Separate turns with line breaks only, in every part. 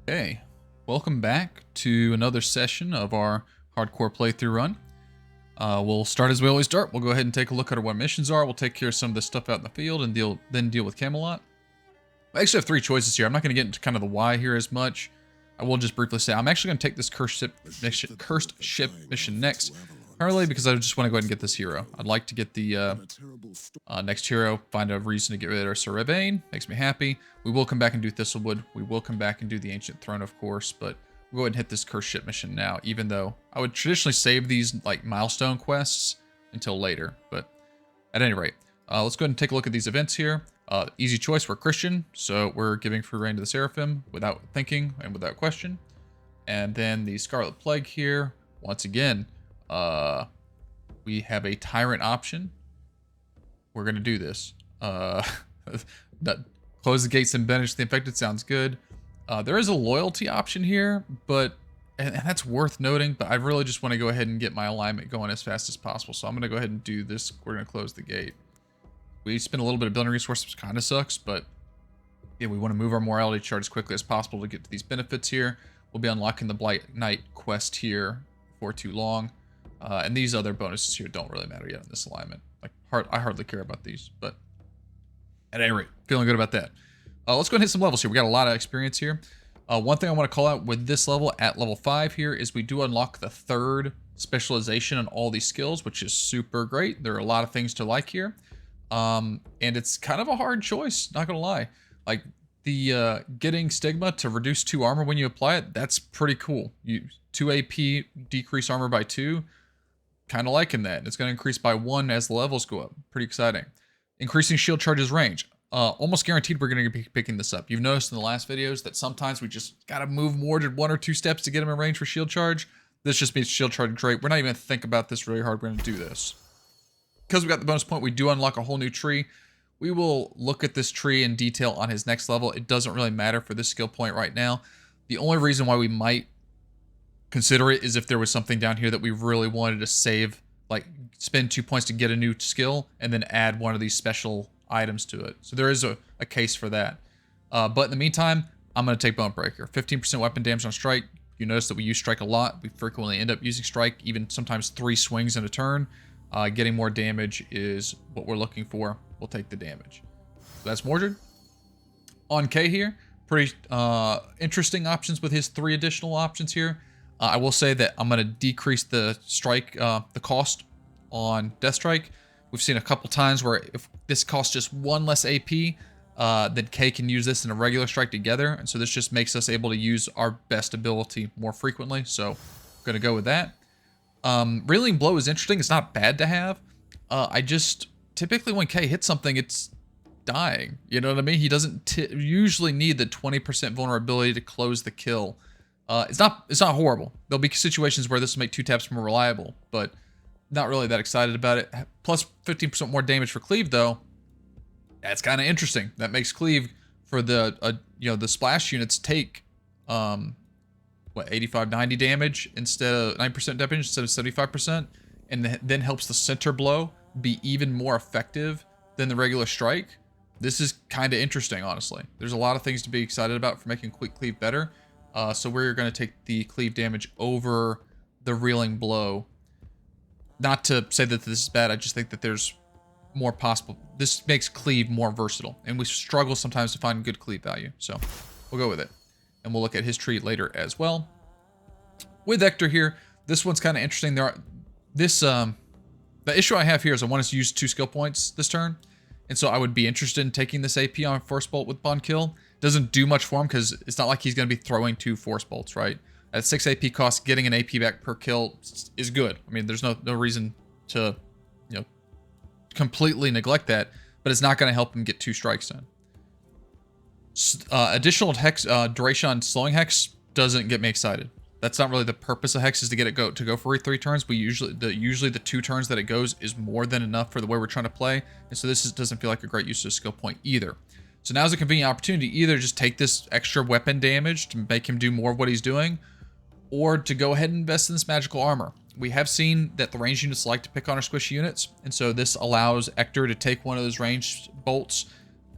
Hey, welcome back to another session of our hardcore playthrough run. We'll start as we always start. We'll go ahead and take a look at what missions are. We'll take care of some of the stuff out in the field and then deal with Camelot. I actually have three choices here. I'm not going to get into kind of the why here as much. I will just briefly say I'm actually going to take this cursed ship mission next, primarily because I just want to go ahead and get this hero. I'd like to get the next hero, find a reason to get rid of Sir Balin. Makes me happy. We will come back and do Thistlewood. We will come back and do the Ancient Throne, of course, but we'll go ahead and hit this cursed ship mission now, even though I would traditionally save these like milestone quests until later. But at any rate, let's go ahead and take a look at these events here. Easy choice, we're Christian, so we're giving free reign to the Seraphim without thinking and without question. And then the Scarlet Plague here, once again, we have a Tyrant option. We're going to do this. Close the gates and banish the infected sounds good. There is a loyalty option here, but and that's worth noting, but I really just want to go ahead and get my alignment going as fast as possible. So I'm going to go ahead and do this. We're going to close the gate. We spend a little bit of building resources, which kind of sucks, but yeah, we want to move our morality chart as quickly as possible to get to these benefits here. We'll be unlocking the Blight Knight quest here before too long. And these other bonuses here don't really matter yet in this alignment. Like, I hardly care about these, but at any rate, feeling good about that. Let's go and hit some levels here. We got a lot of experience here. One thing I want to call out with this level at level 5 here is we do unlock the third specialization on all these skills, which is super great. There are a lot of things to like here. And it's kind of a hard choice, not gonna lie. Like the getting Stigma to reduce 2 armor when you apply it, that's pretty cool. 2 AP decrease armor by 2, kind of liking that. It's going to increase by 1 as the levels go up. Pretty exciting. Increasing shield charges range. Almost guaranteed we're going to be picking this up. You've noticed in the last videos that sometimes we just got to move more than 1 or 2 steps to get them in range for shield charge. This just means shield charge great. We're not even going to think about this really hard. We're going to do this. Because we got the bonus point, we do unlock a whole new tree. We will look at this tree in detail on his next level. It doesn't really matter for this skill point right now. The only reason why we might consider it is if there was something down here that we really wanted to save, like spend 2 points to get a new skill and then add one of these special items to it. So there is a case for that. But in the meantime, I'm going to take Bone Breaker. 15% weapon damage on strike. You notice that we use strike a lot. We frequently end up using strike, even sometimes 3 swings in a turn. Getting more damage is what we're looking for. We'll take the damage. So that's Mordred. On K here, pretty interesting options with his 3 additional options here. I will say that I'm going to decrease the strike, the cost on Death Strike. We've seen a couple times where if this costs just 1 less AP, then K can use this in a regular strike together. And so this just makes us able to use our best ability more frequently. So I'm going to go with that. Reeling Blow is interesting. It's not bad to have. I just typically when K hits something, it's dying. You know what I mean? He doesn't usually need the 20% vulnerability to close the kill. It's not horrible. There'll be situations where this will make 2 taps more reliable, but not really that excited about it. Plus 15% more damage for Cleave though. That's kind of interesting. That makes Cleave for the the splash units take 85, 90 damage instead of 9% damage instead of 75%, and then helps the center blow be even more effective than the regular strike. This is kind of interesting, honestly. There's a lot of things to be excited about for making quick cleave better. So we're going to take the cleave damage over the reeling blow. Not to say that this is bad, I just think that there's more possible. This makes cleave more versatile, and we struggle sometimes to find good cleave value. So we'll go with it. And we'll look at his tree later as well. With Hector here, this one's kind of interesting. The issue I have here is I want to use 2 skill points this turn. And so I would be interested in taking this AP on Force Bolt with Bond Kill. Doesn't do much for him because it's not like he's going to be throwing 2 Force Bolts, right? At 6 AP cost, getting an AP back per kill is good. I mean, there's no reason to, completely neglect that, but it's not going to help him get 2 strikes in. Additional hex duration on slowing hex doesn't get me excited. That's not really the purpose of hex, is to get it to go for 3 turns. We usually the 2 turns that it goes is more than enough for the way we're trying to play, and so this doesn't feel like a great use of a skill point either. So now's a convenient opportunity to either just take this extra weapon damage to make him do more of what he's doing, or to go ahead and invest in this magical armor. We have seen that the ranged units like to pick on our squishy units, and so this allows Hector to take one of those ranged bolts.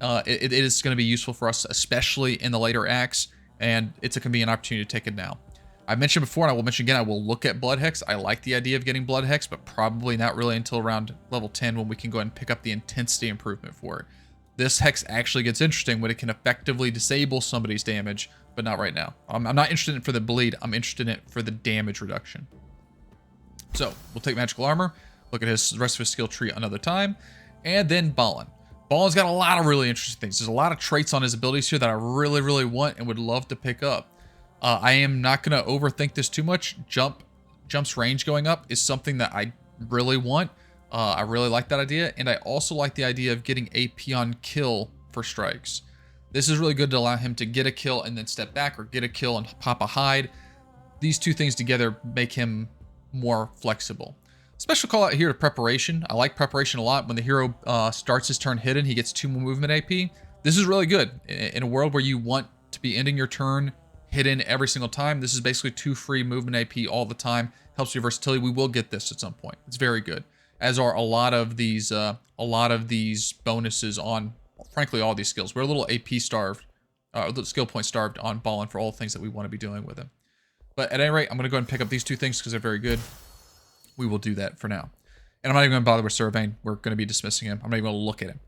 It is going to be useful for us, especially in the later acts, and it's a convenient opportunity to take it now. I mentioned before, and I will mention again, I will look at Blood Hex. I like the idea of getting Blood Hex, but probably not really until around level 10 when we can go ahead and pick up the intensity improvement for it. This Hex actually gets interesting when it can effectively disable somebody's damage, but not right now. I'm not interested in it for the bleed. I'm interested in it for the damage reduction. So we'll take Magical Armor, look at the rest of his skill tree another time, and then Balin. Balin's got a lot of really interesting things. There's a lot of traits on his abilities here that I really, really want and would love to pick up. I am not going to overthink this too much. Jump's range going up is something that I really want. I really like that idea, and I also like the idea of getting AP on kill for strikes. This is really good to allow him to get a kill and then step back, or get a kill and pop a hide. These two things together make him more flexible. Special call out here to Preparation. I like Preparation a lot. When the hero starts his turn hidden, he gets 2 more movement AP. This is really good. In a world where you want to be ending your turn hidden every single time, this is basically 2 free movement AP all the time. Helps your versatility. We will get this at some point. It's very good. As are a lot of these bonuses on, frankly, all these skills. We're a little AP starved, skill point starved on Balin for all the things that we want to be doing with him. But at any rate, I'm going to go ahead and pick up these 2 things because they're very good. We will do that for now. And I'm not even going to bother with Sir Balin. We're going to be dismissing him. I'm not even going to look at him.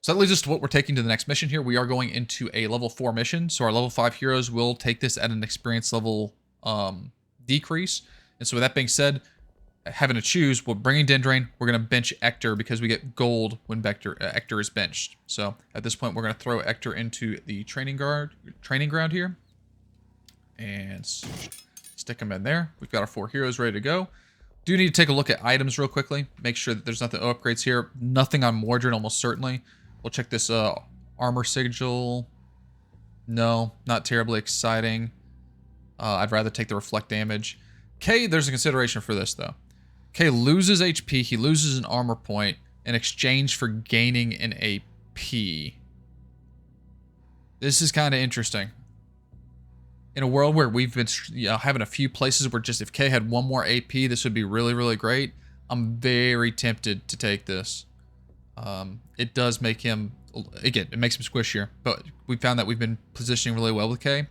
So that leads us to what we're taking to the next mission here. We are going into a level 4 mission. So our level 5 heroes will take this at an experience level decrease. And so with that being said, having to choose, we're bringing Dindraine. We're going to bench Ector because we get gold when Ector is benched. So at this point, we're going to throw Ector into the training ground here. And stick him in there. We've got our 4 heroes ready to go. Do need to take a look at items real quickly. Make sure that there's nothing upgrades here. Nothing on Mordred, almost certainly. We'll check this armor sigil. No, not terribly exciting. I'd rather take the reflect damage. K, there's a consideration for this though. K loses HP. He loses an armor point in exchange for gaining an AP. This is kind of interesting. In a world where we've been having a few places where just if K had 1 more AP, this would be really, really great. I'm very tempted to take this. It does make him, again, it makes him squishier, but we found that we've been positioning really well with K,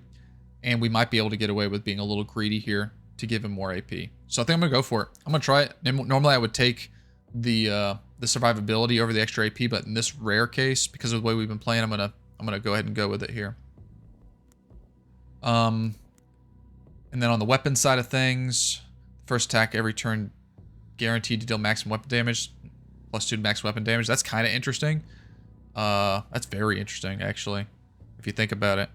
and we might be able to get away with being a little greedy here to give him more AP. So I think I'm gonna go for it. I'm gonna try it. Normally I would take the survivability over the extra AP, but in this rare case, because of the way we've been playing, I'm gonna go ahead and go with it here. And then on the weapon side of things, first attack every turn guaranteed to deal maximum weapon damage, +2 to max weapon damage. That's kind of interesting. That's very interesting, actually, if you think about it.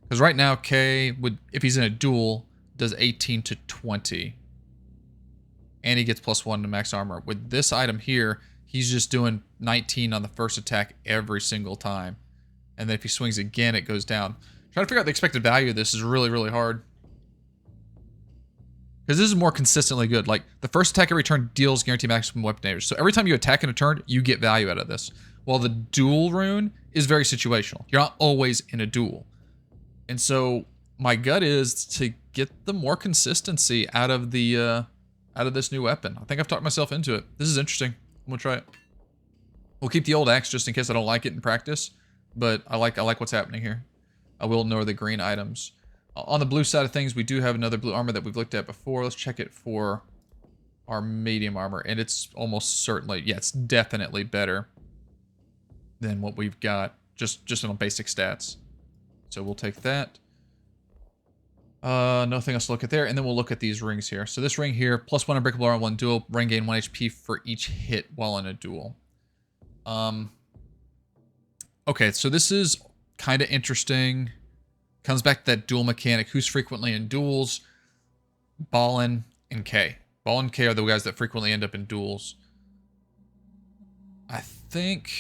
Because right now, K would, if he's in a duel, does 18 to 20. And he gets +1 to max armor. With this item here, he's just doing 19 on the first attack every single time. And then if he swings again, it goes down. Trying to figure out the expected value of this is really, really hard. Because this is more consistently good. Like, the first attack every turn deals guaranteed maximum weapon damage. So every time you attack in a turn, you get value out of this. While the duel rune is very situational. You're not always in a duel. And so my gut is to get the more consistency out of the out of this new weapon. I think I've talked myself into it. This is interesting. I'm gonna try it. We'll keep the old axe just in case I don't like it in practice. But I like what's happening here. I will ignore the green items. On the blue side of things, we do have another blue armor that we've looked at before. Let's check it for our medium armor. And it's almost certainly, yeah, it's definitely better than what we've got just on basic stats. So we'll take that. Nothing else to look at there. And then we'll look at these rings here. So this ring here, +1 unbreakable armor, 1 duel, ring gain 1 HP for each hit while in a duel. Okay, so this is kind of interesting. Comes back to that duel mechanic. Who's frequently in duels? Balin and K. Balin and K are the guys that frequently end up in duels. I think...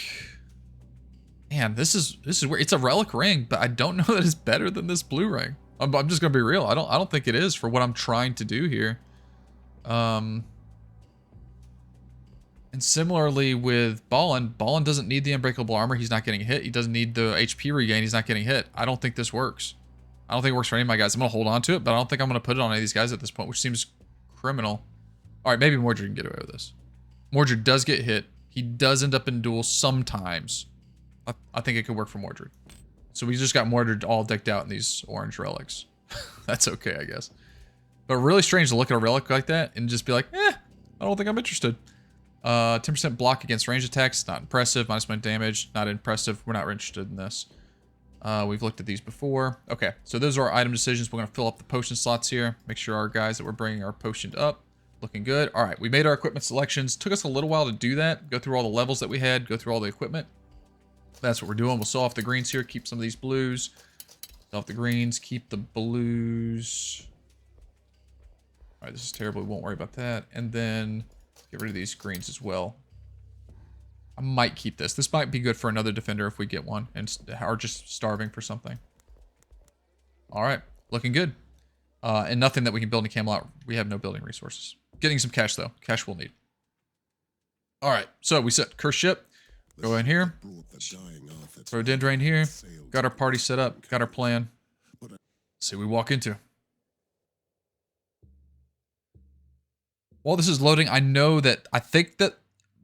Man, this is weird. It's a relic ring, but I don't know that it's better than this blue ring. I'm just gonna be real. I don't think it is for what I'm trying to do here. And similarly with Balin doesn't need the unbreakable armor. He's not getting hit. He doesn't need the HP regain. He's not getting hit. I don't think this works. I don't think it works for any of my guys. I'm gonna hold on to it, but I don't think I'm gonna put it on any of these guys at this point, which seems criminal. All right, maybe Mordred can get away with this. Mordred does get hit. He does end up in duels sometimes. I think it could work for Mordred. So we just got Mordred all decked out in these orange relics. That's okay, I guess. But really strange to look at a relic like that and just be like, I don't think I'm interested. 10% block against range attacks, not impressive. -1 damage, not impressive. We're not interested in this. We've looked at these before. Okay, so those are our item decisions. We're going to fill up the potion slots here. Make sure our guys that we're bringing are potioned up. Looking good. All right, we made our equipment selections. Took us a little while to do that. Go through all the levels that we had. Go through all the equipment. That's what we're doing. We'll sell off the greens here. Keep some of these blues. Sell off the greens. Keep the blues. All right, this is terrible. We won't worry about that. And then get rid of these greens as well. I might keep this. This might be good for another defender if we get one and are just starving for something. All right, looking good. And nothing that we can build in Camelot. We have no building resources. Getting some cash though. Cash we'll need. All right, so we set curse ship. Go in here. Throw Dindraine here. Got our party set up. Got our plan. Let's see what we walk into. While this is loading, I know that I think that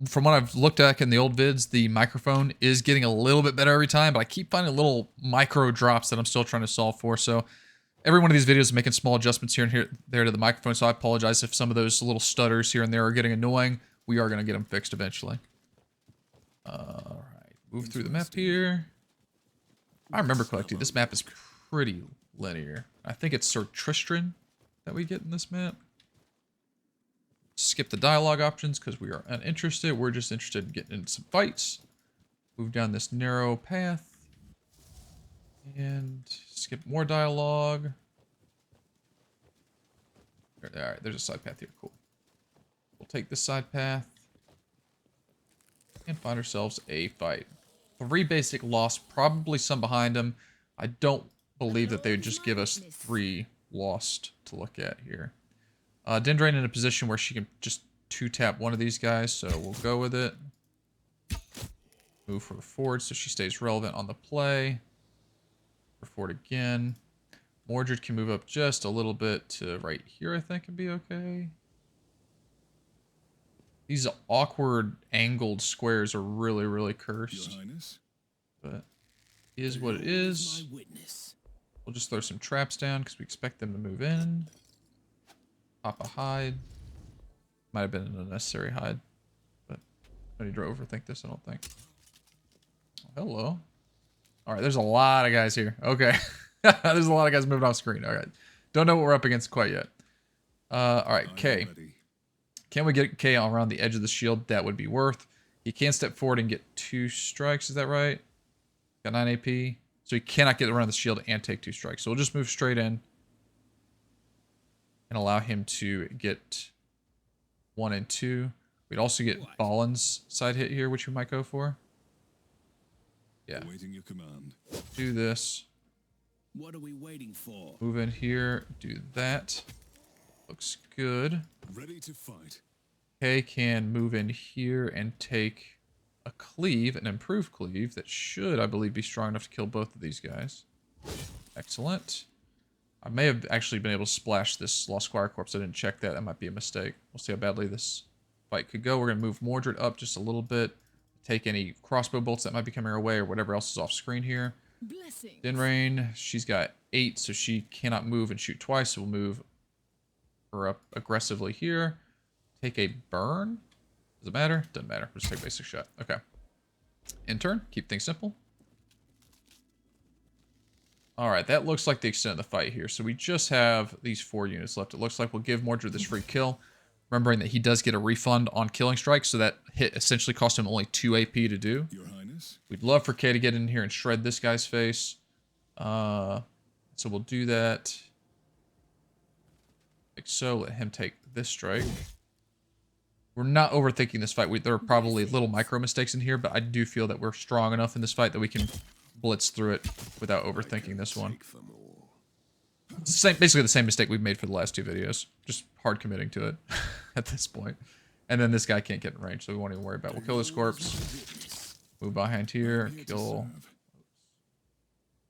from what I've looked at in the old vids, the microphone is getting a little bit better every time, but I keep finding little micro drops that I'm still trying to solve for. So every one of these videos is making small adjustments here and there to the microphone. So I apologize if some of those little stutters here and there are getting annoying. We are going to get them fixed eventually. All right, move through the map here. I remember correctly, this map is pretty linear. I think it's Sir Tristan that we get in this map. Skip the dialogue options because we are uninterested. We're just interested in getting into some fights. Move down this narrow path. And skip more dialogue. Alright, there's a side path here. Cool. We'll take this side path. And find ourselves a fight. 3 basic lost, probably some behind them. I don't believe that they would just give us 3 lost to look at here. Dindraine in a position where she can just 2-tap one of these guys, so we'll go with it. Move her forward so she stays relevant on the play. Move forward again. Mordred can move up just a little bit to right here, I think, and be okay. These awkward angled squares are really, really cursed. Your Highness? But it is what it is. We'll just throw some traps down because we expect them to move in. Pop a hide. Might have been an unnecessary hide. But I need to overthink this, I don't think. Oh, hello. Alright, there's a lot of guys here. Okay. There's a lot of guys moving off screen. Alright. Don't know what we're up against quite yet. Alright, K. Can we get K around the edge of the shield? That would be worth. He can step forward and get 2 strikes, is that right? Got 9 AP. So he cannot get around the shield and take 2 strikes. So we'll just move straight in. And allow him to get 1 and 2. We'd also get Balin's side hit here, which we might go for. Yeah. Awaiting your command. Do this.
What are we waiting for?
Move in here. Do that. Looks good.
Ready to fight.
K can move in here and take a cleave, an improved cleave that should, I believe, be strong enough to kill both of these guys. Excellent. I may have actually been able to splash this Lost Squire corpse. I didn't check that. That might be a mistake. We'll see how badly this fight could go. We're going to move Mordred up just a little bit. Take any crossbow bolts that might be coming our way or whatever else is off screen here. Dindraine, she's got 8, so she cannot move and shoot twice. So we'll move her up aggressively here. Take a burn. Does it matter? Doesn't matter. We'll just take a basic shot. Okay. In turn, keep things simple. Alright, that looks like the extent of the fight here. So we just have these 4 units left. It looks like we'll give Mordred this free kill. Remembering that he does get a refund on killing strikes, so that hit essentially cost him only 2 AP to do. Your Highness. We'd love for Kay to get in here and shred this guy's face. So we'll do that. Like so, let him take this strike. We're not overthinking this fight. There are probably little micro mistakes in here, but I do feel that we're strong enough in this fight that we can blitz through it without overthinking this one. It's basically the same mistake we've made for the last 2 videos. Just hard committing to it at this point. And then this guy can't get in range, so we won't even worry about it. We'll kill this corpse. Move behind here. Kill.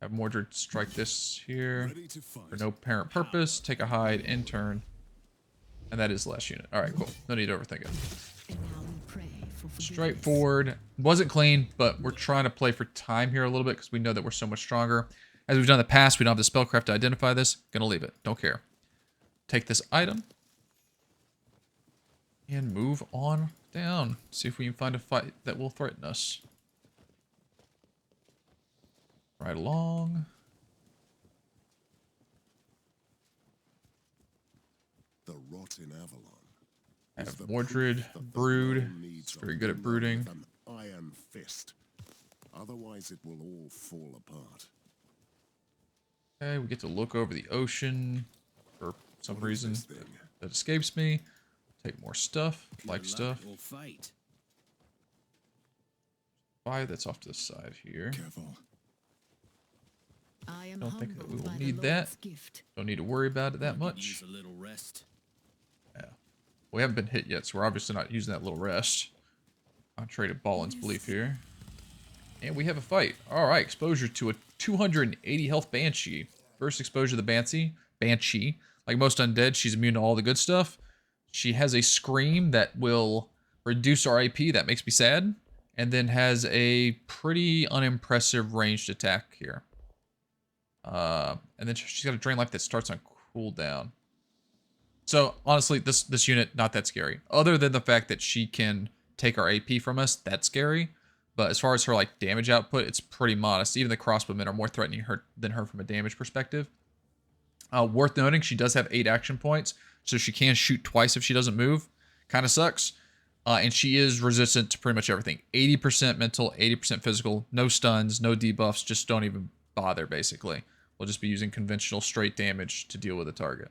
Have Mordred strike this here. For no apparent purpose. Take a hide in turn. And that is the last unit. Alright, cool. No need to overthink it.
for forgiveness.
Straightforward. Wasn't clean, but we're trying to play for time here a little bit because we know that we're so much stronger. As we've done in the past, we don't have the spellcraft to identify this. Gonna leave it. Don't care. Take this item. And move on down. See if we can find a fight that will threaten us. Right along.
The rot in Avalon.
I
is
have
the
Mordred,
proof that the
Brood.
realm needs
It's very
a
good at
ruler
brooding.
with an iron fist. Otherwise, it will all fall apart.
Okay, we get to look over the ocean for some
What is
reason
this thing?
that escapes me. Take more stuff,
Good
like
luck
stuff.
or fight.
Fire that's off to the side here.
Careful.
I am
Don't think that we
humbled
will
by the
need that.
Lord's gift.
Don't need to worry about it that
Could
much.
use a little rest.
Yeah. We haven't been hit yet, so we're obviously not using that little rest. I'll trade a Balin's belief here. And we have a fight. Alright, exposure to a 280 health Banshee. First exposure to the Banshee. Like most undead, she's immune to all the good stuff. She has a scream that will reduce our AP. That makes me sad. And then has a pretty unimpressive ranged attack here. And then she's got a drain life that starts on cooldown. So honestly, this unit, not that scary. Other than the fact that she can take our AP from us, that's scary. But as far as her like damage output, it's pretty modest. Even the crossbowmen are more threatening than her from a damage perspective. Worth noting, she does have 8 action points, so she can shoot twice if she doesn't move. Kind of sucks. And she is resistant to pretty much everything. 80% mental, 80% physical. No stuns, no debuffs. Just don't even bother, basically. We'll just be using conventional straight damage to deal with the target.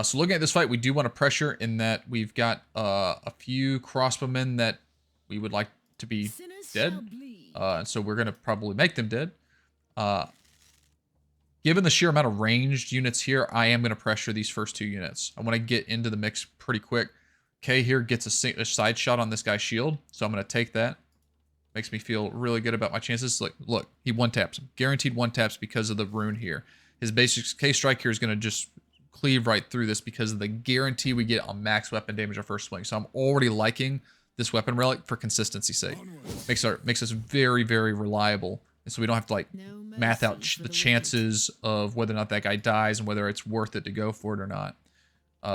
So looking at this fight, we do want to pressure in that we've got a few crossbowmen that we would like to be
Sinners
dead.
shall bleed.
And so we're going to probably make them dead. Given the sheer amount of ranged units here, I am going to pressure these first 2 units. I want to get into the mix pretty quick. Kay here gets a side shot on this guy's shield, so I'm going to take that. Makes me feel really good about my chances. Look, he one-taps him. Guaranteed one-taps because of the rune here. His basic K-strike here is going to just cleave right through this because of the guarantee we get on max weapon damage our first swing. So I'm already liking this weapon relic for consistency's sake. Makes us very, very reliable. And so we don't have to like
No
math out
mercy for
the
the
chances of whether or not that guy dies and whether it's worth it to go for it or not.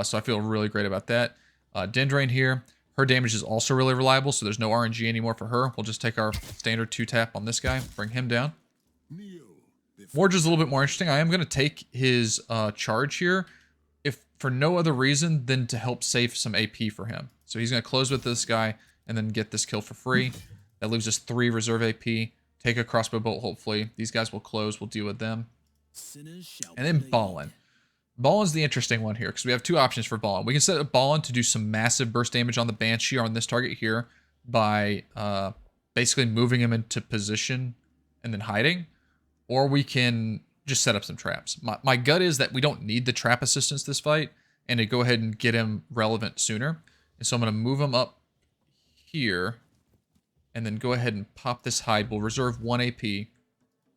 So I feel really great about that. Dindraine here, her damage is also really reliable, so there's no RNG anymore for her. We'll just take our standard 2-tap on this guy, bring him down. Mordred's a little bit more interesting. I am going to take his charge here, if for no other reason than to help save some AP for him. So he's going to close with this guy and then get this kill for free. That leaves us 3 reserve AP. Take a crossbow bolt, hopefully. These guys will close. We'll deal with them.
Sinners shall
And then
bleed.
Balin. Balin's the interesting one here because we have 2 options for Balin. We can set up Balin to do some massive burst damage on the Banshee on this target here by basically moving him into position and then hiding. Or we can just set up some traps. My gut is that we don't need the trap assistance this fight and to go ahead and get him relevant sooner. And so I'm going to move him up here and then go ahead and pop this hide. We'll reserve 1 AP.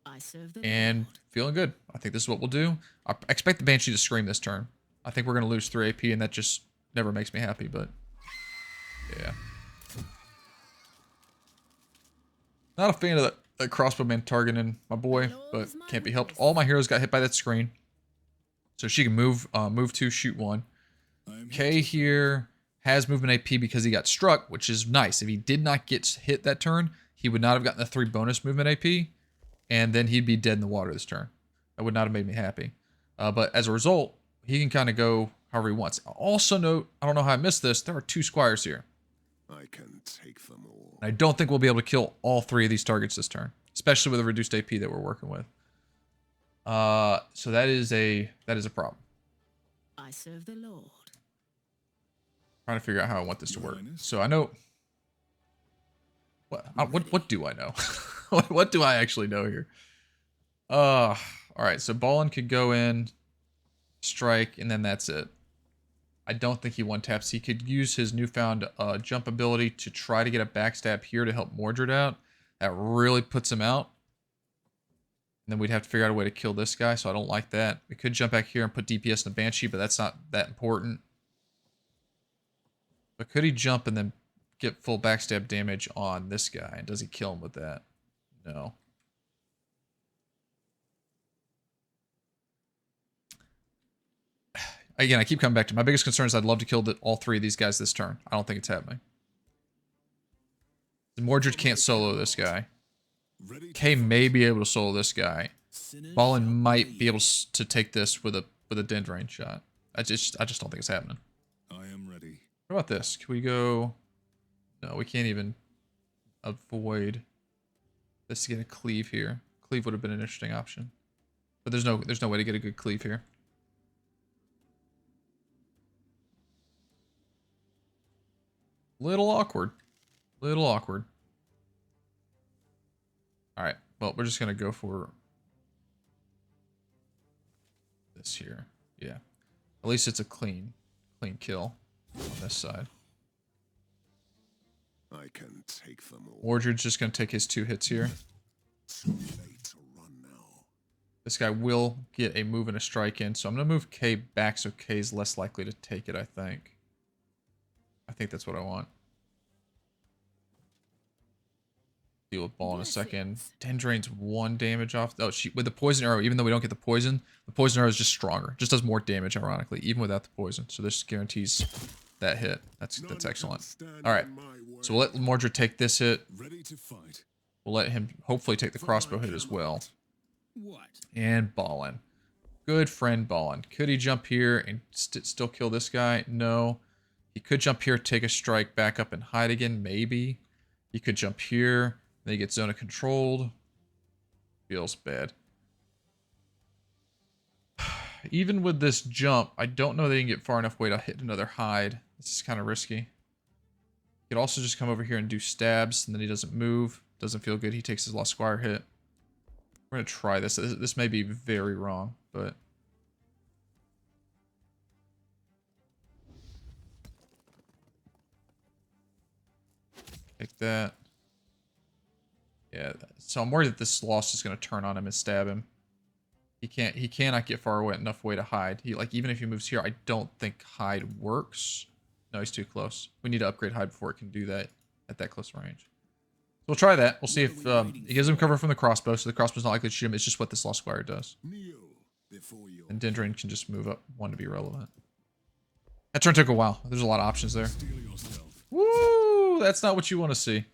I serve the
And
Lord.
feeling good. I think this is what we'll do. I expect the Banshee to scream this turn. I think we're going to lose 3 AP, and that just never makes me happy, but yeah. Not a fan of that crossbowman targeting my boy, but can't be helped. All my heroes got hit by that screen. So she can move 2, shoot 1. Kay here has movement AP because he got struck, which is nice. If he did not get hit that turn, he would not have gotten the 3 bonus movement AP, and then he'd be dead in the water this turn. That would not have made me happy. But as a result, he can kind of go however he wants. Also note, I don't know how I missed this, there are 2 squires here.
I can take them all.
I don't think we'll be able to kill all 3 of these targets this turn, especially with the reduced AP that we're working with. So that is a problem.
I serve the Lord.
Trying to figure out how I want this to
Your
work.
Highness?
So I know what do I know? What do I actually know here? All right. So Balin could go in, strike, and then that's it. I don't think he one-taps. He could use his newfound jump ability to try to get a backstab here to help Mordred out. That really puts him out. And then we'd have to figure out a way to kill this guy, so I don't like that. We could jump back here and put DPS in the Banshee, but that's not that important. But could he jump and then get full backstab damage on this guy. And does he kill him with that? No. Again, I keep coming back to my biggest concern is I'd love to kill all 3 of these guys this turn. I don't think it's happening. Mordred can't solo this guy. Kay may be able to solo this guy. Balin might be able to take this with a Dindraine shot. I just don't think it's happening.
I am ready.
What about this? Can we go? No, we can't even avoid this to get a cleave here. Cleave would have been an interesting option, but there's no way to get a good cleave here. Little awkward. Little awkward. Alright, well, we're just going to go for this here. Yeah. At least it's a clean kill on this side.
I can take them all.
Mordred's just going to take his 2 hits here.
Too late to run now.
This guy will get a move and a strike in, so I'm going to move K back so K's less likely to take it, I think. I think that's what I want. Deal with ball in a second. Dindraine's 1 damage off. Oh, with the poison arrow, even though we don't get the poison arrow is just stronger. Just does more damage, ironically, even without the poison. So this guarantees that hit. That's excellent. All right, so we'll let Mordred take this hit.
Ready to fight.
We'll let him hopefully take the crossbow hit as well. And Balin. Good friend Balin. Could he jump here and still kill this guy? No. He could jump here, take a strike, back up and hide again. Maybe. He could jump here. Then he gets zona controlled. Feels bad. Even with this jump, I don't know that he can get far enough away to hit another hide. This is kind of risky. He could also just come over here and do stabs, and then he doesn't move. Doesn't feel good. He takes his Lost Squire hit. We're going to try this. This may be very wrong, but... Take that. Yeah, so I'm worried that this loss is going to turn on him and stab him. He cannot get far away enough away to hide. Even if he moves here, I don't think hide works. No, he's too close. We need to upgrade hide before it can do that at that close range. So we'll try that. We'll see if it gives him cover from the crossbow, so the crossbow's not likely to shoot him. It's just what this Lost Squire does. And Dindraine can just move up 1 to be relevant. That turn took a while. There's a lot of options there. Woo! That's not what you want to see.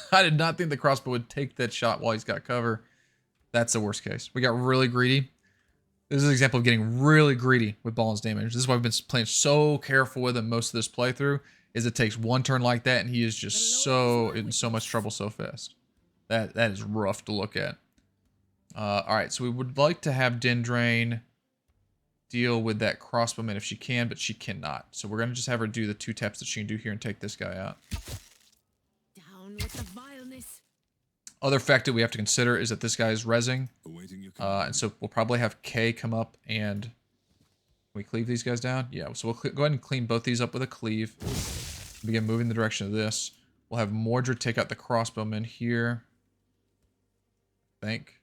I did not think the crossbow would take that shot while he's got cover. That's the worst case. We got really greedy. This is an example of getting really greedy with Balin's damage. This is why we've been playing so careful with him most of this playthrough, is it takes 1 turn like that and he is just so in so much trouble so fast. That is rough to look at. Alright, so we would like to have Dindraine deal with that crossbowman if she can, but she cannot. So we're going to just have her do the 2 taps that she can do here and take this guy out.
Down with the vileness.
Other factor we have to consider is that this guy is rezzing. And so we'll probably have K come up and... Can we cleave these guys down? Yeah, so we'll go ahead and clean both these up with a cleave. Begin moving in the direction of this. We'll have Mordred take out the crossbowman here. I think.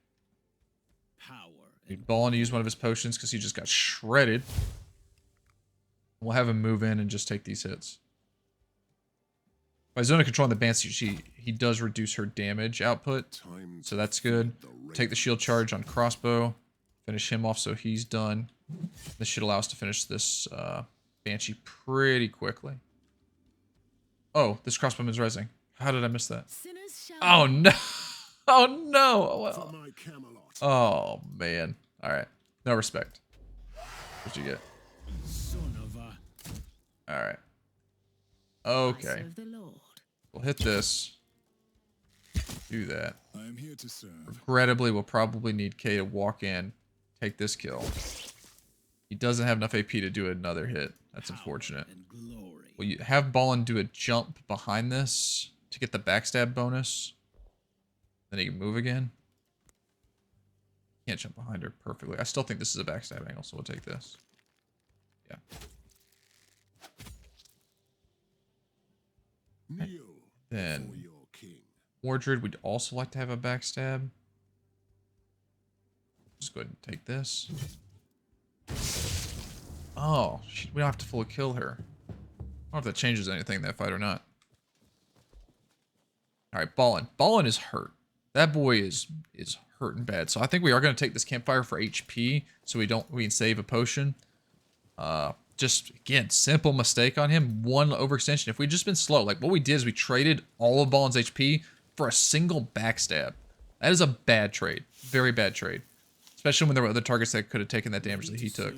Need Balin to use one of his potions because he just got shredded. We'll have him move in and just take these hits. By zone of control on the Banshee, he does reduce her damage output, so that's good. Take the shield charge on crossbow, finish him off so he's done. This should allow us to finish this Banshee pretty quickly. Oh, this crossbowman's rezzing. How did I miss that? Oh no! Oh no! Oh man! All right, no respect. What'd you get? All right. Okay. We'll hit this. Do that.
I am here to serve.
Regrettably, we'll probably need K to walk in, take this kill. He doesn't have enough AP to do another hit. That's unfortunate. Will you have Balin do a jump behind this to get the backstab bonus? Then he can move again. Can't jump behind her perfectly. I still think this is a backstab angle, so we'll take this. Yeah. Okay. Then Mordred, we'd also like to have a backstab. Just go ahead and take this. Oh, we don't have to fully kill her. I don't know if that changes anything in that fight or not. All right, Balin. Balin is hurt. That boy is hurting bad. So I think we are going to take this campfire for HP so we can save a potion. Just, again, simple mistake on him. One overextension. If we'd just been slow, like what we did is we traded all of Balin's HP for a single backstab. That is a bad trade. Very bad trade. Especially when there were other targets that could have taken that damage that he took.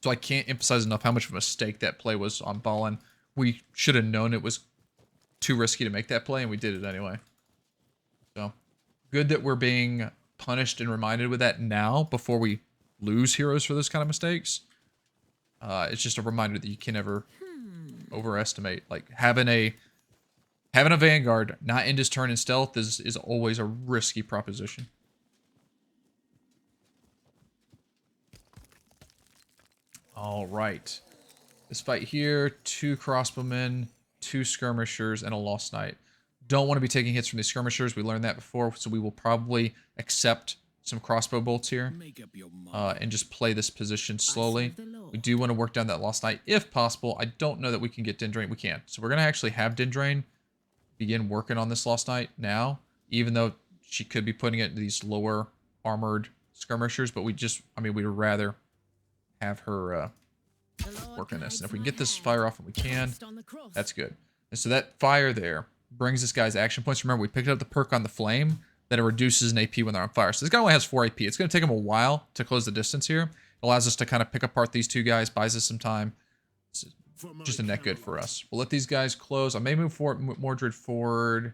So I can't emphasize enough how much of a mistake that play was on Balin. We should have known it was too risky to make that play, and we did it anyway. So, good that we're being punished and reminded with that now before we lose heroes for those kind of mistakes. It's just a reminder that you can never overestimate. Like, having a Vanguard not end his turn in stealth is always a risky proposition. All right. This fight here, 2 crossbowmen, 2 skirmishers, and a lost knight. Don't want to be taking hits from these skirmishers. We learned that before, so we will probably accept some crossbow bolts here and just play this position slowly. We do want to work down that lost knight if possible. I don't know that we can get Dindraine. We can. So we're going to actually have Dindraine begin working on this lost knight now, even though she could be putting it in these lower armored skirmishers, but we'd rather have her work on this. And if we can get this fire off, and we can, that's good. And so that fire there brings this guy's action points. Remember, we picked up the perk on the flame that it reduces an AP when they're on fire. So this guy only has 4 AP. It's going to take him a while to close the distance here. It allows us to kind of pick apart these 2 guys, buys us some time. It's just a net good for us. We'll let these guys close. I may move Mordred forward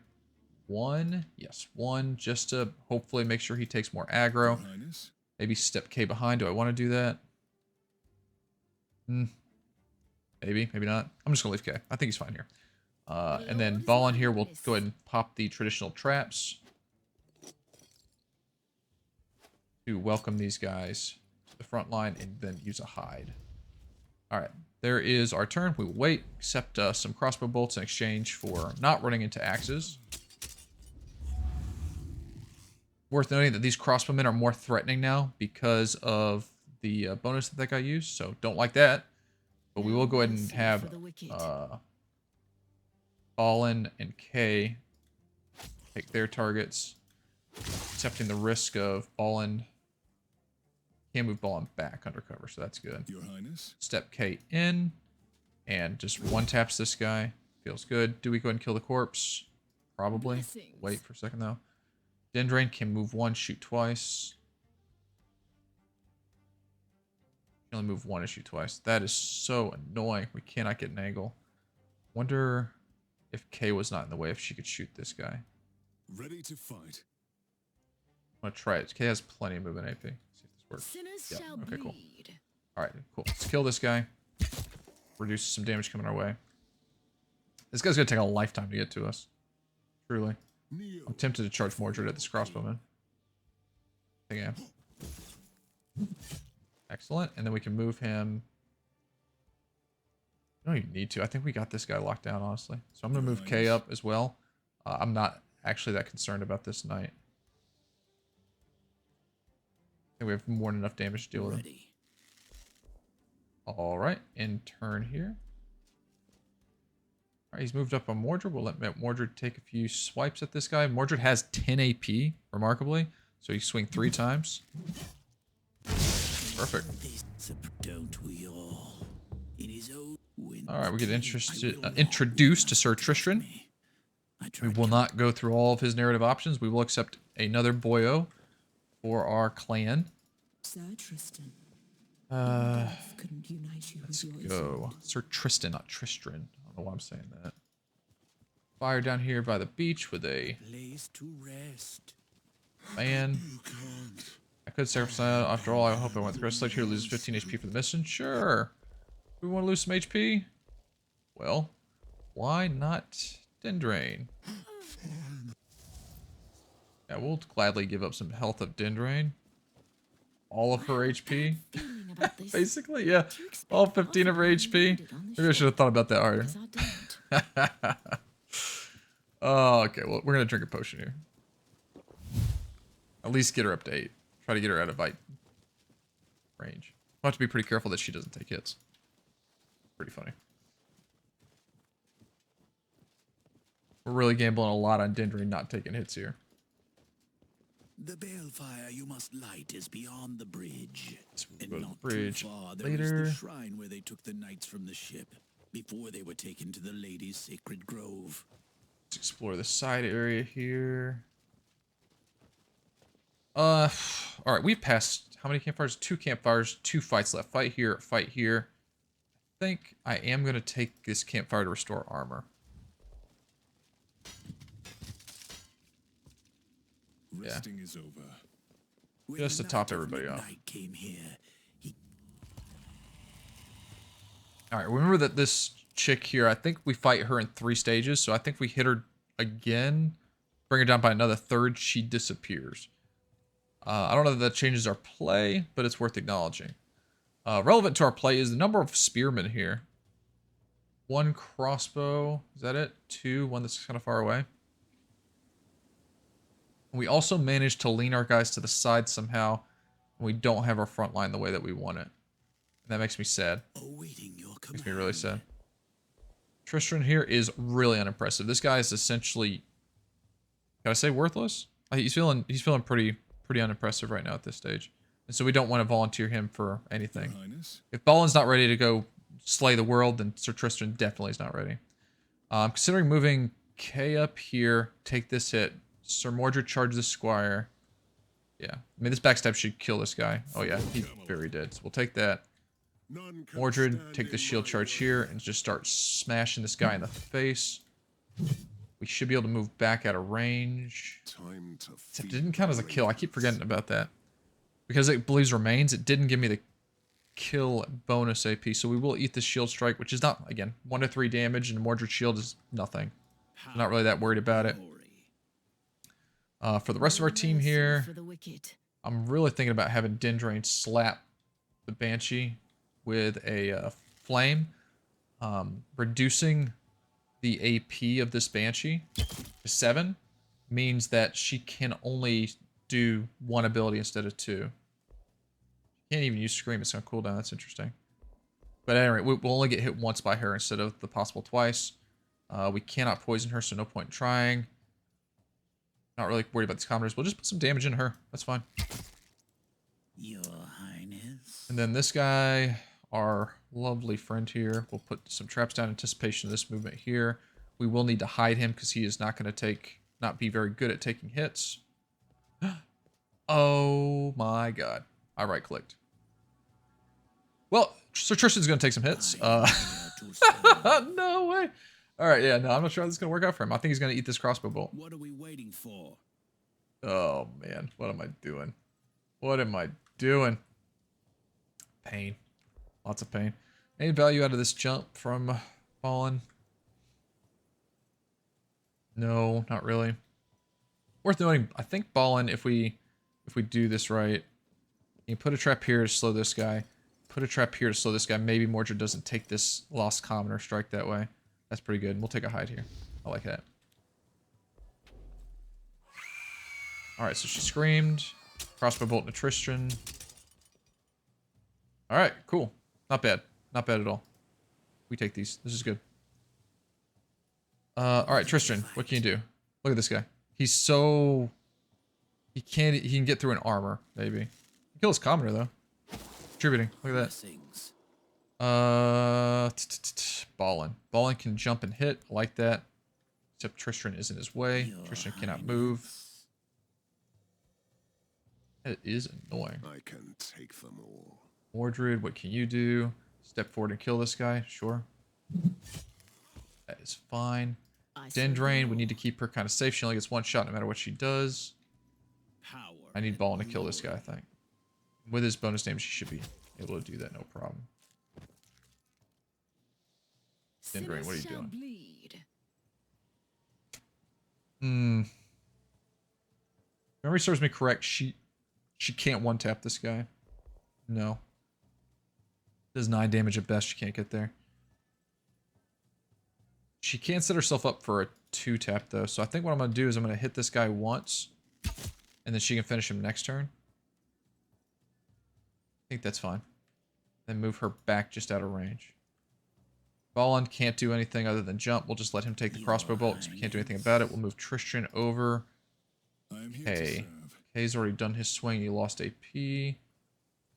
1. Yes, 1, just to hopefully make sure he takes more aggro. Maybe step K behind. Do I want to do that? Maybe, maybe not. I'm just going to leave K. I think he's fine here. And then Balin here, we'll go ahead and pop the traditional traps to welcome these guys to the front line and then use a hide. All right, there is our turn. We will wait, accept some crossbow bolts in exchange for not running into axes. Worth noting that these crossbowmen are more threatening now because of the bonus that guy used, so don't like that. But we will go ahead and have Balin and K take their targets, accepting the risk of Balin. Can't move Balin back undercover, so that's good.
Your Highness.
Step K in, and just 1 taps this guy. Feels good. Do we go ahead and kill the corpse? Probably.
Blessings.
Wait for a second though. Dindraine can move 1, shoot twice. Can only move 1 and shoot twice. That is so annoying. We cannot get an angle. Wonder if K was not in the way, if she could shoot this guy.
Ready to fight.
I'm gonna try it. K has plenty of movement AP. See if this works.
Sinners
Yep.
shall
Okay, cool.
bleed.
All right, cool. Let's kill this guy. Reduce some damage coming our way. This guy's gonna take a lifetime to get to us. Truly.
Kneel.
I'm tempted to charge Mordred at this crossbowman. I think I am. Excellent. And then we can move him. I don't even need to. I think we got this guy locked down, honestly. So I'm going to move K up as well. I'm not actually that concerned about this knight. I think we have more than enough damage to deal with him. All right. In turn here. All right, he's moved up on Mordred. We'll let Mordred take a few swipes at this guy. Mordred has 10 AP, remarkably. So he swing 3 times. Perfect. All right, we get introduced to Sir Tristan. We will not go through all of his narrative options. We will accept another boyo for our clan.
Sir Tristan.
Let's go. Sir Tristan, not Tristran. I don't know why I'm saying that. Fire down here by the beach with a man. I could sacrifice that. After all, I hope I went through. Select here loses 15 HP for the mission. Sure. Do we want to lose some HP? Well, why not Dindraine? Yeah, we'll gladly give up some health of Dindraine. All of her HP. Basically, yeah. All 15 of her HP. Maybe I should have thought about that harder. Oh, okay. Well, we're going to drink a potion here. At least get her up to 8. Try to get her out of bite range. We'll have to be pretty careful that she doesn't take hits. Pretty funny. We're really gambling a lot on Dindraine not taking hits here.
The balefire you must light is beyond the bridge.
So we'll
And
go to the
not
bridge
too far, there is
later.
the shrine where they took the knights from the ship before they were taken to the lady's sacred grove.
Let's explore the side area here. All right, we've passed how many campfires? 2 campfires, 2 fights left. Fight here, fight here. I think I am gonna take this campfire to restore armor.
Resting is over.
When
Just
the
to top
Knight of
everybody off.
Midnight came here, he
All right, remember that this chick here, I think we fight her in 3 stages, so I think we hit her again, bring her down by another third, she disappears. I don't know that that changes our play, but it's worth acknowledging. Relevant to our play is the number of spearmen here. 1 crossbow, is that it? 2, 1 that's kind of far away. We also managed to lean our guys to the side somehow, and we don't have our front line the way that we want it. And that makes me sad.
awaiting your command.
Makes me really sad. Tristan here is really unimpressive. This guy is essentially, can I say worthless? He's feeling pretty unimpressive right now at this stage. And so we don't want to volunteer him for anything.
Your Highness?
If Balin's not ready to go slay the world, then Sir Tristan definitely is not ready. I'm considering moving K up here, take this hit. Sir Mordred charge the squire. Yeah, I mean this backstab should kill this guy. Oh yeah, he very did. So we'll take that.
None can
Mordred,
stand
take the
in
shield
my
charge
way.
here and just start smashing this guy in the face. We should be able to move back out of range.
Time to
Except it
feed
didn't count as a
the
kill. I keep
ravens.
forgetting about that. Because it believes remains, it didn't give me the kill bonus AP. So we will eat the shield strike, which is not, again, 1 to 3 damage, and Mordred's shield is nothing. I'm not really that worried about it.
Glory.
For the rest of our team
Mercy
here,
for the wicked.
I'm really thinking about having Dindraine slap the Banshee with a flame. Reducing the AP of this Banshee to 7 means that she can only do 1 ability instead of 2. Can't even use Scream. It's going to cool down. That's interesting. But anyway, we'll only get hit once by her instead of the possible twice. We cannot poison her, so no point in trying. Not really worried about these commoners. We'll just put some damage in her. That's fine.
Your Highness.
And then this guy, our lovely friend here, we'll put some traps down in anticipation of this movement here. We will need to hide him because he is not going to not be very good at taking hits. Oh my god. I right-clicked. Well, Sir Tristan's going to take some hits.
I am here to serve.
No way. All right, yeah, no, I'm not sure how this is going to work out for him. I think he's going to eat this crossbow bolt.
What are we waiting for?
Oh, man. What am I doing? What am I doing? Pain. Lots of pain. Any value out of this jump from Balin? No, not really. Worth noting, I think Balin, if we do this right, you put a trap here to slow this guy. Put a trap here to slow this guy. Maybe Mordred doesn't take this Lost Commoner strike that way. That's pretty good. We'll take a hide here. I like that. Alright, so she screamed. Crossbow bolt into Tristan. Alright, cool. Not bad. Not bad at all. We take these. This is good. Alright, Tristan, what can you do? Look at this guy. He's so... He can get through an armor, maybe. Kill his commoner, though. Contributing. Look at that.
Blessings.
Balin. Balin can jump and hit. I like that. Except Tristan is in his way.
Your
Tristan cannot move.
Highness.
That is annoying.
I can take them all.
Mordred, what can you do? Step forward and kill this guy. Sure. That is fine.
I serve
Dindraine,
you.
we need to keep her kind of safe. She only gets 1 shot no matter what she does.
Power
I need
and
Balin to kill this guy, I
glory.
think. With his bonus damage, she should be able to do that, no problem. Dindraine, what are you
Sinners shall
doing?
bleed.
If memory serves me correct, she can't one-tap this guy. No. Does 9 damage at best. She can't get there. She can set herself up for a 2-tap, though. So I think what I'm going to do is I'm going to hit this guy once. And then she can finish him next turn. I think that's fine. Then move her back just out of range. Balin can't do anything other than jump. We'll just let him take the crossbow bolts. We can't do anything about it. We'll move Tristan over. Okay. Kay's already done his swing. He lost AP.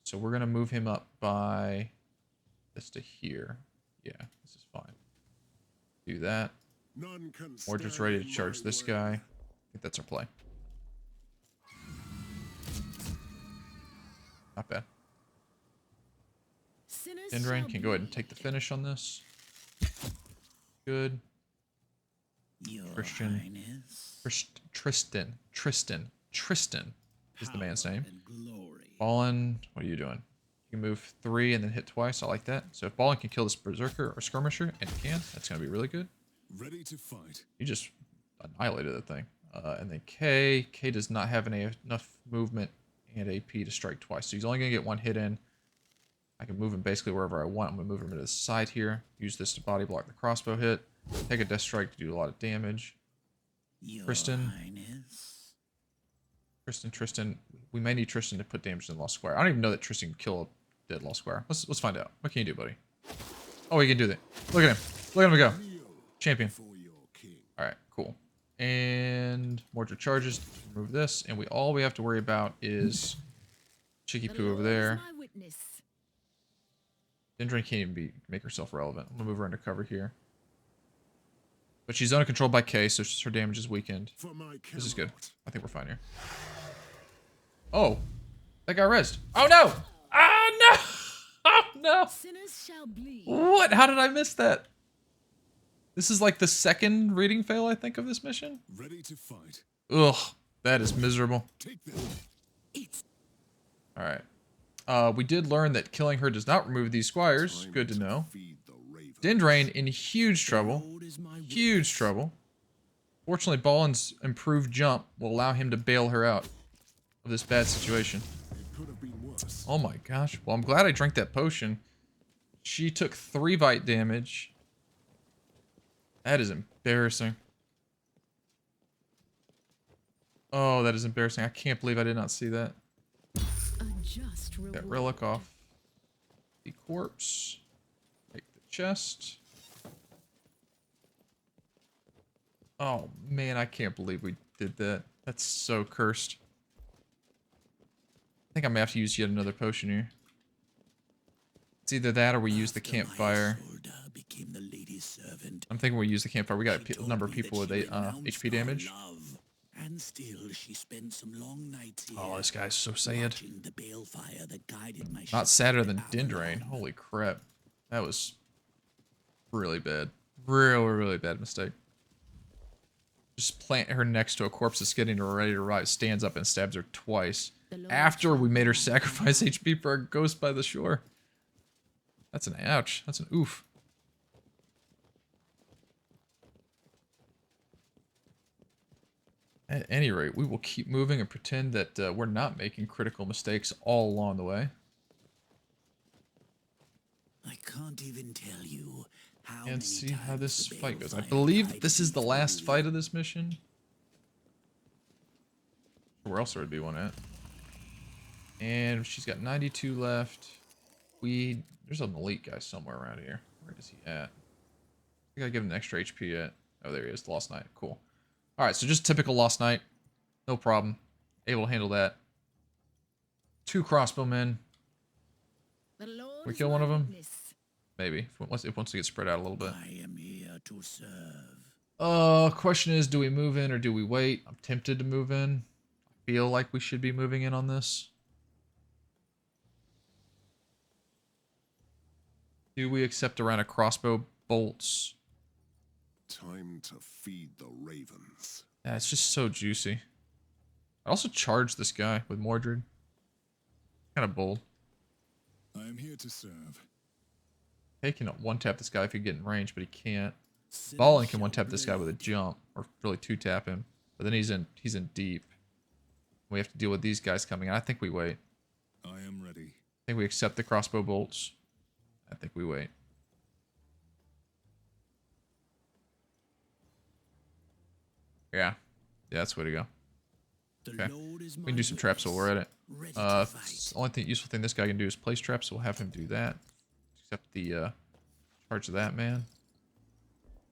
So we're going to move him up by this to here. Yeah, this is fine. Do that. Mordred's ready to charge this guy. I think that's our play. Not bad. Dindraine can go ahead and take the finish on this. Good. Tristan is the man's name. Balin, what are you doing? You can move 3 and then hit twice. I like that. So if Balin can kill this berserker or skirmisher, and he can, that's going to be really good.
Ready to fight.
You just annihilated that thing. And then K does not have enough movement and AP to strike twice. So he's only going to get 1 hit in. I can move him basically wherever I want. I'm going to move him to the side here. Use this to body block the crossbow hit. Take a death strike to do a lot of damage. Tristan. We may need Tristan to put damage in the Lost Squire. I don't even know that Tristan can kill a dead Lost Squire. Let's find out. What can you do, buddy? Oh, he can do that. Look at him. Look at him go. Champion. Alright, cool. And Mordred charges. Remove this. And all we have to worry about is Cheeky Poo over there. Dindraine can't even make herself relevant. I'm gonna move her under cover here. But she's uncontrolled by K, so her damage is weakened. This is good. I think we're fine here. Oh! That got rezzed. Oh no! Oh no! Oh no! What? How did I miss that? This is like the second reading fail, I think, of this mission.
Ready to fight.
Ugh, that is miserable. Alright. We did learn that killing her does not remove these squires. Good to know. Dindraine in huge trouble. Huge trouble. Fortunately, Balin's improved jump will allow him to bail her out of this bad situation. Oh my gosh. Well, I'm glad I drank that potion. She took 3 bite damage. That is embarrassing. Oh, that is embarrassing. I can't believe I did not see that. That relic off the corpse. Take the chest. Oh man, I can't believe we did that. That's so cursed. I think I'm gonna have to use yet another potion here. It's either that or we use the campfire. I'm thinking we use the campfire. We got a number of people with HP damage.
And still she spent some long nights here.
Oh, this guy's so sad.
The balefire that guided my
Not sadder than Dindraine. Holy crap. That was really bad. Really bad mistake. Just plant her next to a corpse that's getting her ready to rise. Stands up and stabs her twice. After we made her sacrifice HP for a ghost by the shore. That's an ouch. That's an oof. At any rate, we will keep moving and pretend that we're not making critical mistakes all along the way.
I can't even tell you how
And see how this fight goes. I believe this is the last fight of this mission. Where else would there be one at? And she's got 92 left. There's an elite guy somewhere around here. Where is he at? I think I give him an extra HP yet. Oh, there he is. Lost Knight. Cool. Alright, so just typical Lost Knight. No problem. Able to handle that. 2 crossbowmen. We kill one of them? Maybe. If wants to get spread out a little bit.
I am here to serve.
Question is, do we move in or do we wait? I'm tempted to move in. I feel like we should be moving in on this. Do we accept a round of crossbow bolts?
Time to feed the ravens.
Yeah, it's just so juicy. I also charged this guy with Mordred. Kind of bold.
I am here to serve.
He can one-tap this guy if he get in range, but he can't. Balin can one-tap this guy with a jump, or really 2-tap him. But then he's in deep. We have to deal with these guys coming. I think we wait.
I am ready.
I think we accept the crossbow bolts. I think we wait. Yeah, that's the way to go. Okay, we can do some traps while we're at it. The only useful thing this guy can do is place traps, so we'll have him do that. Except the Charge that man.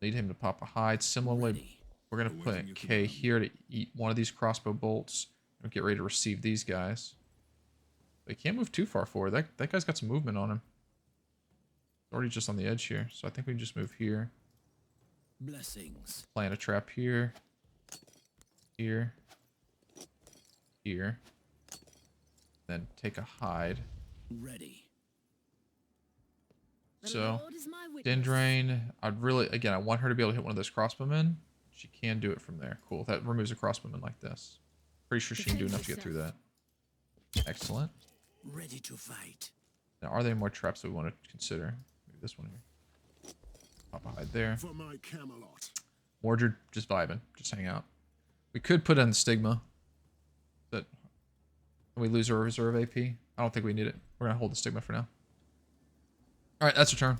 Need him to pop a hide. Similarly, we're going to put K here to eat one of these crossbow bolts. And get ready to receive these guys. But he can't move too far forward. That guy's got some movement on him. Already just on the edge here. So I think we can just move here.
Blessings.
Plant a trap here. Here. Here. Then take a hide.
Ready.
The
So,
Lord is my witness.
Dindraine, I'd really, again, I want her to be able to hit one of those crossbowmen. She can do it from there. Cool. That removes a crossbowman like this. Pretty sure she can do enough to get through that. Excellent.
Ready to fight.
Now, are there any more traps that we want to consider? Maybe this one here. Pop a hide there.
For my Camelot.
Mordred, just vibing. Just hang out. We could put in the stigma. But can we lose our reserve AP? I don't think we need it. We're going to hold the stigma for now. Alright, that's your turn.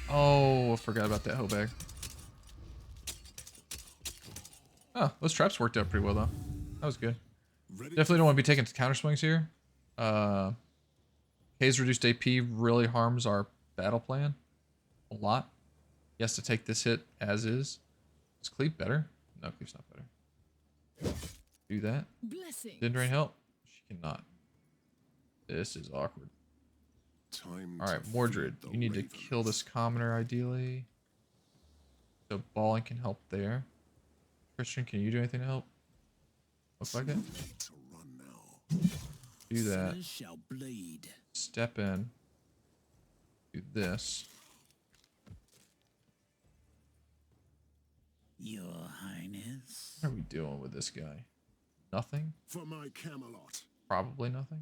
Oh, I forgot about that hoe bag. Oh, those traps worked out pretty well, though. That was good. Definitely don't want to be taking counter swings here. K's reduced AP really harms our battle plan a lot. He has to take this hit as is. Is Cleave better? No, Cleave's not better. Do that.
Blessings.
Dindraine help? She cannot. This is awkward. Alright, Mordred, you need to kill this commoner ideally. So Balin can help there. Tristan, can you do anything to help? Looks like it. Do that.
Shall bleed.
Step in. Do this.
Your Highness.
What are we doing with this guy? Nothing?
For my Camelot.
Probably nothing.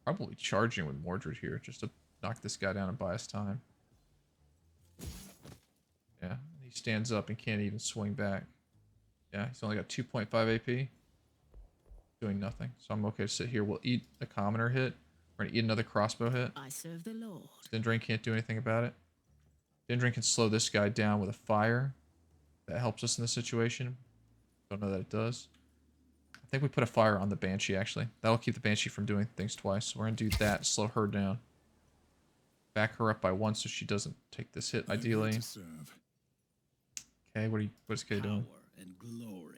Probably charging with Mordred here just to knock this guy down and buy us time. Yeah, he stands up and can't even swing back. Yeah, he's only got 2.5 AP. Doing nothing. So I'm okay to sit here. We'll eat a commoner hit. We're going to eat another crossbow hit.
I serve the Lord.
Dindraine can't do anything about it. Dindraine can slow this guy down with a fire. That helps us in this situation. Don't know that it does. I think we put a fire on the Banshee, actually. That'll keep the Banshee from doing things twice. So we're going to do that. Slow her down. Back her up by 1 so she doesn't take this hit, ideally. Okay, what is Kay doing?
Power and glory.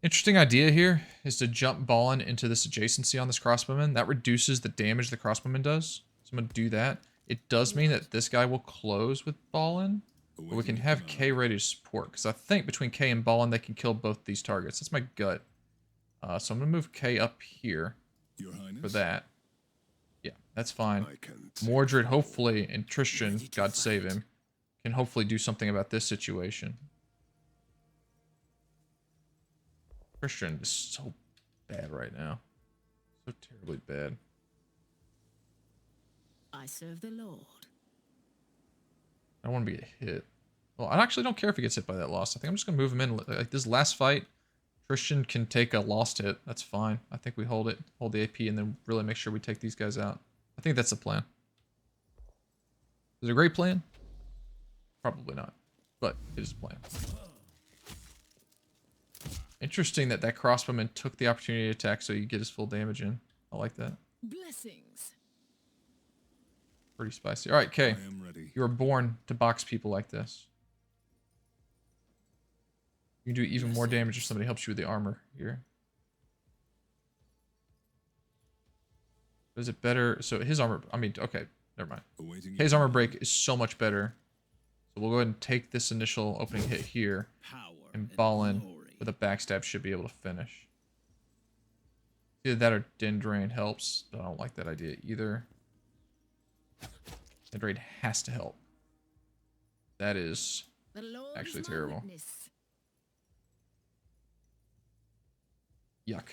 Interesting idea here is to jump Balin into this adjacency on this crossbowman. That reduces the damage the crossbowman does. So I'm going to do that. It does mean that this guy will close with Balin. But we can have K ready to support. Because I think between K and Balin, they can kill both these targets. That's my gut. So I'm going to move K up here for that. Yeah, that's fine. Mordred, hopefully, and Tristan, God save him, can hopefully do something about this situation. Tristan is so bad right now. So terribly bad.
I serve the Lord.
I don't want to be a hit. Well, I actually don't care if he gets hit by that loss. I think I'm just going to move him in. Like this last fight, Tristan can take a lost hit. That's fine. I think we hold it, hold the AP, and then really make sure we take these guys out. I think that's the plan. Is it a great plan? Probably not. But it is a plan. Interesting that crossbowman took the opportunity to attack so you get his full damage in. I like that.
Blessings.
Pretty spicy. Alright, Kay. You were born to box people like this. You can do even more damage if somebody helps you with the armor here. Is it better? So his armor... I mean, okay. Never mind. Kay's armor break is so much better. So we'll go ahead and take this initial opening hit here. And Balin with a backstab should be able to finish. Either that or Dindraine helps. But I don't like that idea either. Dindraine has to help. That is actually terrible. Yuck.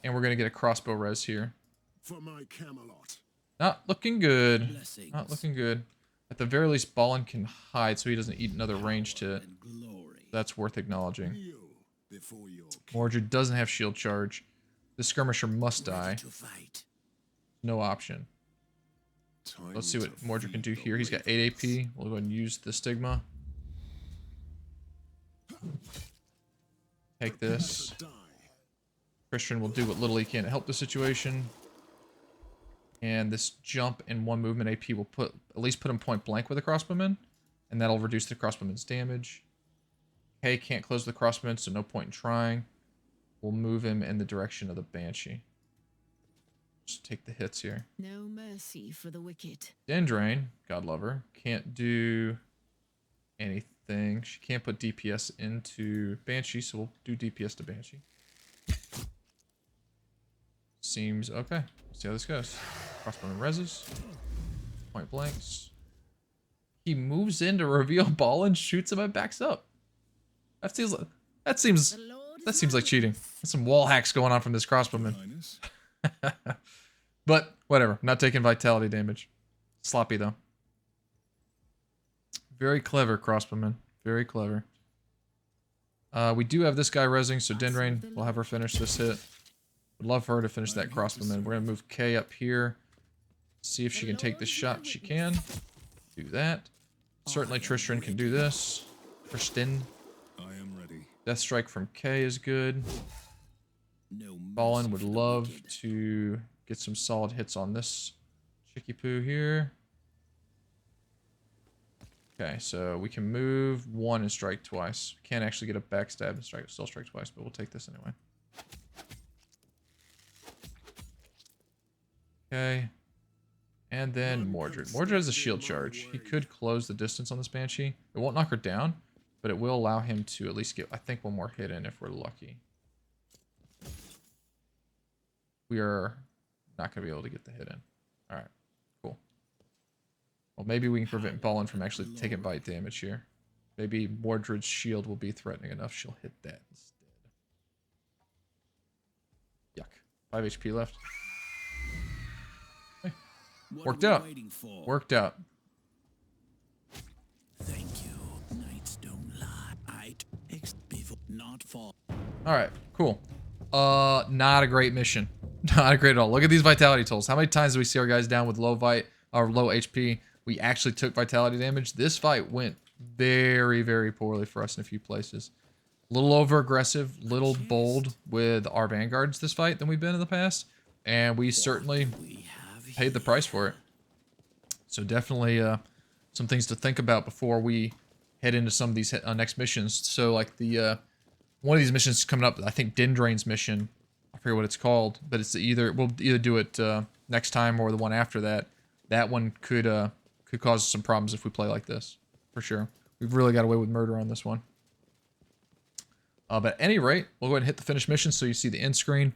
And we're going to get a crossbow res here.
For my Camelot.
Not looking good.
Blessings.
Not looking good. At the very least, Balin can hide so he doesn't eat another ranged hit. That's worth acknowledging. Mordred doesn't have shield charge. The skirmisher must die. No option. Let's see what Mordred can do here. He's got 8 AP. We'll go ahead and use the stigma. Take this. Tristan will do what little he can to help the situation. And this jump and 1 movement AP will at least put him point blank with a crossbowman. And that'll reduce the crossbowman's damage. Kay can't close the crossbowman, so no point in trying. We'll move him in the direction of the Banshee. Just take the hits here.
No mercy for the wicked.
Dindraine, God love her, can't do anything. She can't put DPS into Banshee, so we'll do DPS to Banshee. Seems okay. Let's see how this goes. Crossbowman reses. Point blanks. He moves in to reveal Balin, shoots him, and backs up. That seems like cheating. There's some wall hacks going on from this crossbowman. But whatever. Not taking vitality damage. Sloppy though. Very clever crossbowman. Very clever. We do have this guy resing, so Dindraine will have her finish this hit. Would love for her to finish that crossbowman. We're gonna move Kay up here. See if she can take this shot. She can. Do that. Certainly Tristan can do this. Tristan.
I am ready.
Death Strike from Kay is good. Balin would love to get some solid hits on this Chicky Poo here. Okay, so we can move 1 and strike twice. Can't actually get a backstab and still strike twice, but we'll take this anyway. Okay. And then Mordred. Mordred has a shield charge. He could close the distance on this Banshee. It won't knock her down, but it will allow him to at least get, I think, 1 more hit in if we're lucky. We are not going to be able to get the hit in. Alright, cool. Well, maybe we can prevent Balin from actually taking bite damage here. Maybe Mordred's shield will be threatening enough. She'll hit that instead. Yuck. 5 HP left. Okay. Worked out. Worked out.
Thank you. Knights don't lie. I'd not fall.
Alright, cool. Not a great mission. Not great at all. Look at these vitality totals. How many times do we see our guys down with low low HP? We actually took vitality damage. This fight went very, very poorly for us in a few places. A little over aggressive, little bold with our vanguards this fight than we've been in the past, and we certainly paid the price for it. So definitely some things to think about before we head into some of these next missions. So like the one of these missions coming up, I think Dindraine's mission. I forget what it's called, but it's we'll either do it next time or the one after that. That one could cause some problems if we play like this, for sure. We've really got away with murder on this one. But at any rate, we'll go ahead and hit the finish mission so you see the end screen.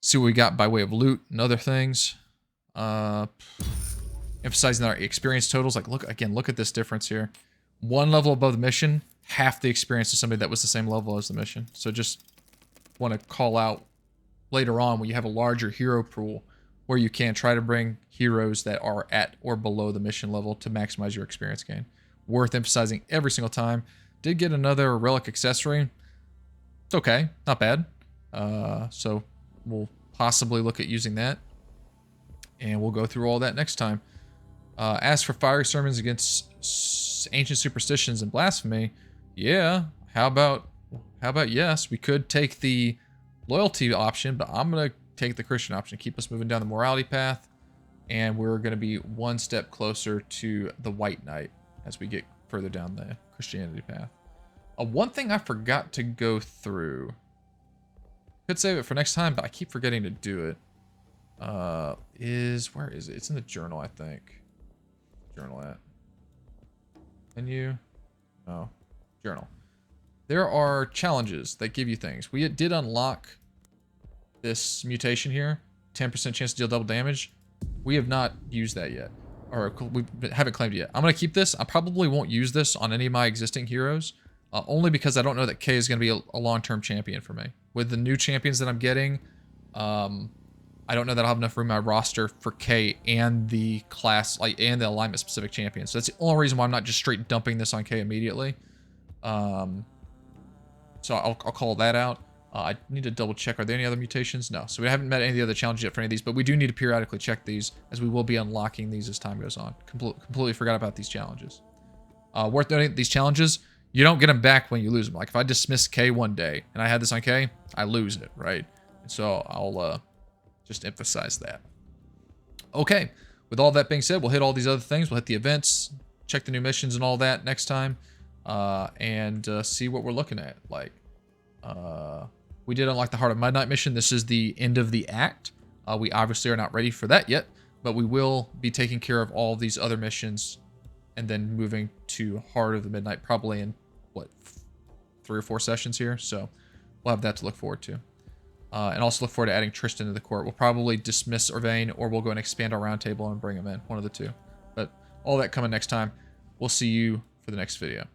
See what we got by way of loot and other things. Emphasizing our experience totals. Like, look at this difference here. 1 level above the mission, half the experience of somebody that was the same level as the mission. So just want to call out later on when you have a larger hero pool where you can try to bring heroes that are at or below the mission level to maximize your experience gain. Worth emphasizing every single time. Did get another relic accessory. It's okay, not bad. So we'll possibly look at using that. And we'll go through all that next time. As for fiery sermons against ancient superstitions and blasphemy, yeah, how about yes, we could take the loyalty option, but I'm going to take the Christian option, keep us moving down the morality path, and we're going to be 1 step closer to the White Knight as we get further down the Christianity path. One thing I forgot to go through, could save it for next time, but I keep forgetting to do it, where is it? It's in the journal, I think. Journal at. Menu? No. Journal. There are challenges that give you things. We did unlock this mutation here. 10% chance to deal double damage. We have not used that yet. Or we haven't claimed it yet. I'm going to keep this. I probably won't use this on any of my existing heroes. Only because I don't know that Kay is going to be a long-term champion for me. With the new champions that I'm getting, I don't know that I'll have enough room in my roster for Kay and the class, and the alignment-specific champions. So that's the only reason why I'm not just straight dumping this on Kay immediately. So I'll call that out. I need to double check. Are there any other mutations? No. So we haven't met any of the other challenges yet for any of these, but we do need to periodically check these as we will be unlocking these as time goes on. Completely forgot about these challenges. Worth noting, these challenges, you don't get them back when you lose them. Like if I dismiss K one day and I had this on K, I lose it, right? And so I'll just emphasize that. Okay, with all that being said, we'll hit all these other things. We'll hit the events, check the new missions and all that next time, and see what we're looking at. Like, we did unlock the Heart of Midnight mission. This is the end of the act. We obviously are not ready for that yet, but we will be taking care of all these other missions and then moving to Heart of the Midnight probably in, what, 3 or 4 sessions here. So we'll have that to look forward to. And also look forward to adding Tristan to the court. We'll probably dismiss Irvain, or we'll go and expand our roundtable and bring him in. One of the two. But all that coming next time. We'll see you for the next video.